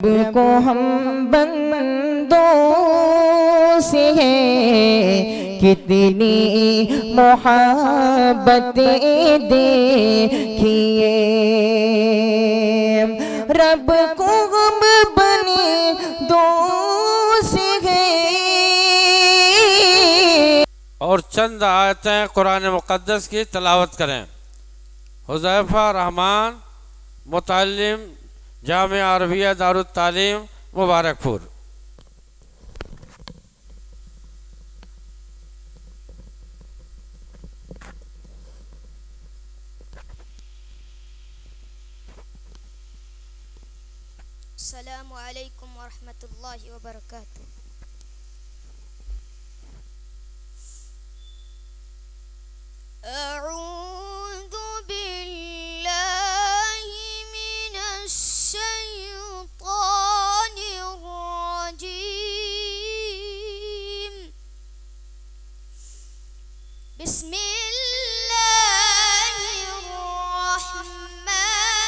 को हम बंदों से है कितनी मोहब्बतें देखिए। रब को हम बने दो से है। और चंद आयतें कुरान मुक़द्दस की तलावत करें। हुज़ैफ़ा रहमान, मुतअल्लिम, जामिया अरबिया दारुत तालीम, मुबारकपुर। अस्सलामु अलैकुम वरहमतुल्लाहि वबरकातुह। अऊज़ु बिल्लाहि मिनश शैतानिर रजीम। बिस्मिल्लाहिर रहमानिर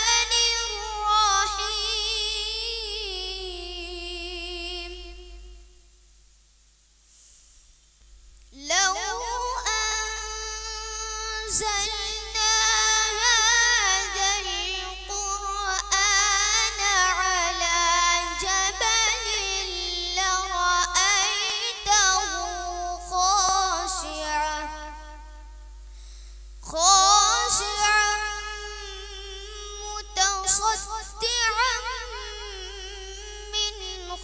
रहीम। लौ أنزلنا هذا القرآن على جبل لرأيته خاشعا متصدعا من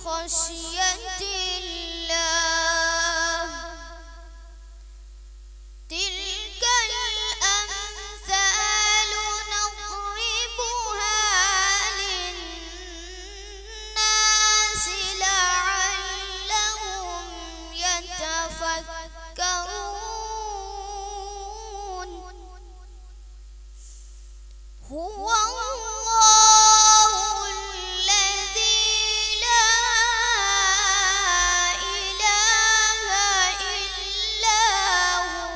خشية الله. تلك الأمثال نضربها للناس لعلهم يتفكرون. هو الله الذي لا إله إلا هو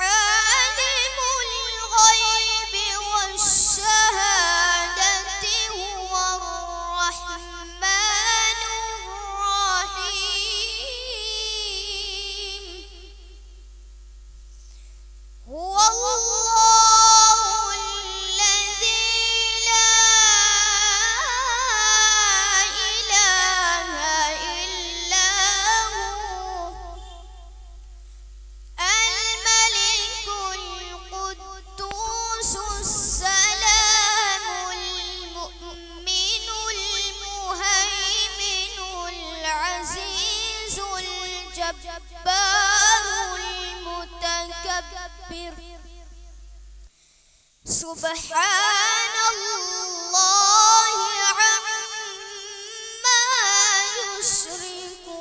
عالم الغيب والشهادة هو الرحمن الرحيم. هو الله الذي لا إله إلا هو الملك القدوس السلام المؤمن المهيمن العزيز الجبار المتكبر. سبحان الله عما يشركون.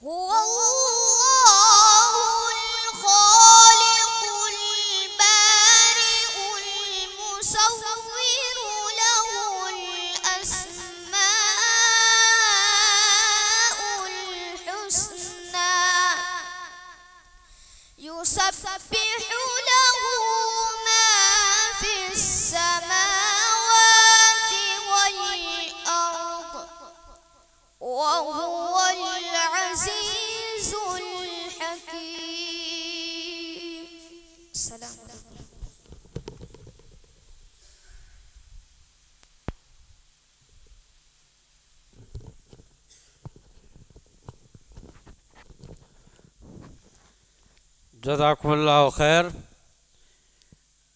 هو الله الخالق البارئ المصور له الأسماء الحسنى. يسبح له ما في السماوات والأرض وهو العزيز الحكيم. السلام عليكم. जज़ाकुमुल्लाहु खैर।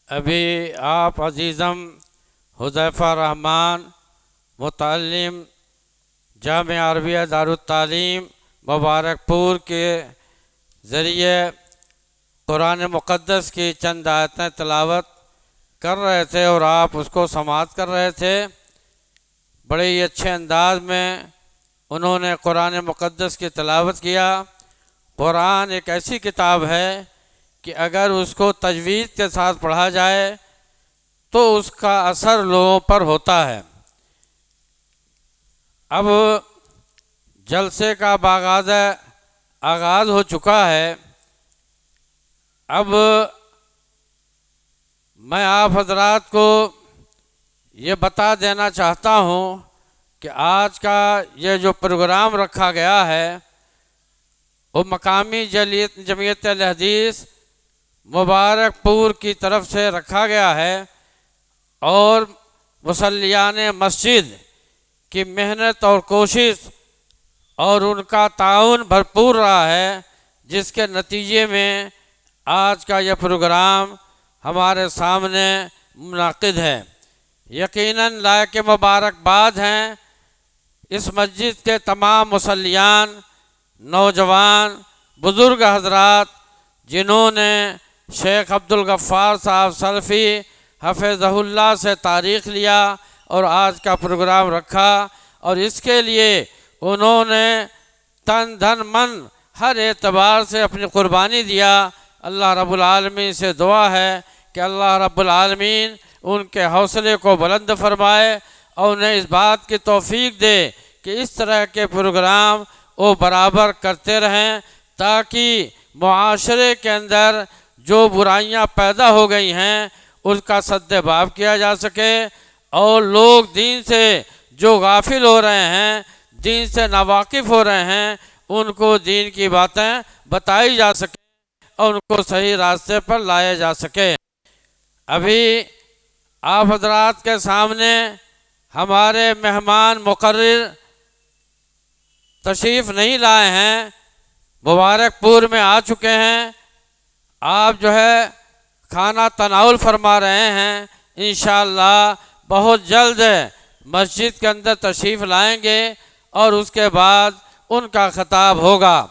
अभी आप अज़ीज़म हुज़ैफ़ा रहमान, मुतअल्लिम, जामिया अरबिया दारुत तालीम, मुबारकपुर के ज़रिए कुरान मुक़द्दस की चंद आयतें तिलावत कर रहे थे और आप उसको समाअत कर रहे थे। बड़े ही अच्छे अंदाज में उन्होंने कुरान मुक़द्दस की तिलावत किया। कुरान एक ऐसी किताब है कि अगर उसको तजवीज़ के साथ पढ़ा जाए तो उसका असर लोगों पर होता है। अब जलसे का आगाज़ हो चुका है। अब میں آپ حضرات کو یہ بتا دینا چاہتا ہوں کہ آج کا یہ جو پروگرام رکھا گیا ہے وہ مقامی جمعیت اہل حدیث مبارک پور کی طرف سے رکھا گیا ہے اور مصلیان مسجد کی محنت اور کوشش اور ان کا تعاون بھرپور رہا ہے، جس کے نتیجے میں آج کا یہ پروگرام ہمارے سامنے منعقد ہے۔ یقیناً لائق مبارکباد ہیں اس مسجد کے تمام مصلیان، نوجوان، بزرگ حضرات جنہوں نے شیخ عبدالغفار صاحب سلفی حفظہ اللہ سے تاریخ لیا اور آج کا پروگرام رکھا، اور اس کے لیے انہوں نے تن دھن من ہر اعتبار سے اپنی قربانی دیا۔ اللہ رب العالمین سے دعا ہے کہ اللہ رب العالمین ان کے حوصلے کو بلند فرمائے اور انہیں اس بات کی توفیق دے کہ اس طرح کے پروگرام وہ برابر کرتے رہیں، تاکہ معاشرے کے اندر جو برائیاں پیدا ہو گئی ہیں اس کا سد باب کیا جا سکے، اور لوگ دین سے جو غافل ہو رہے ہیں، دین سے ناواقف ہو رہے ہیں، ان کو دین کی باتیں بتائی جا سکیں اور ان کو صحیح راستے پر لایا جا سکے۔ ابھی آپ حضرات کے سامنے ہمارے مہمان مقرر تشریف نہیں لائے ہیں، مبارک پور میں آ چکے ہیں، آپ جو ہے کھانا تناول فرما رہے ہیں، انشاءاللہ بہت جلد مسجد کے اندر تشریف لائیں گے اور اس کے بعد ان کا خطاب ہوگا۔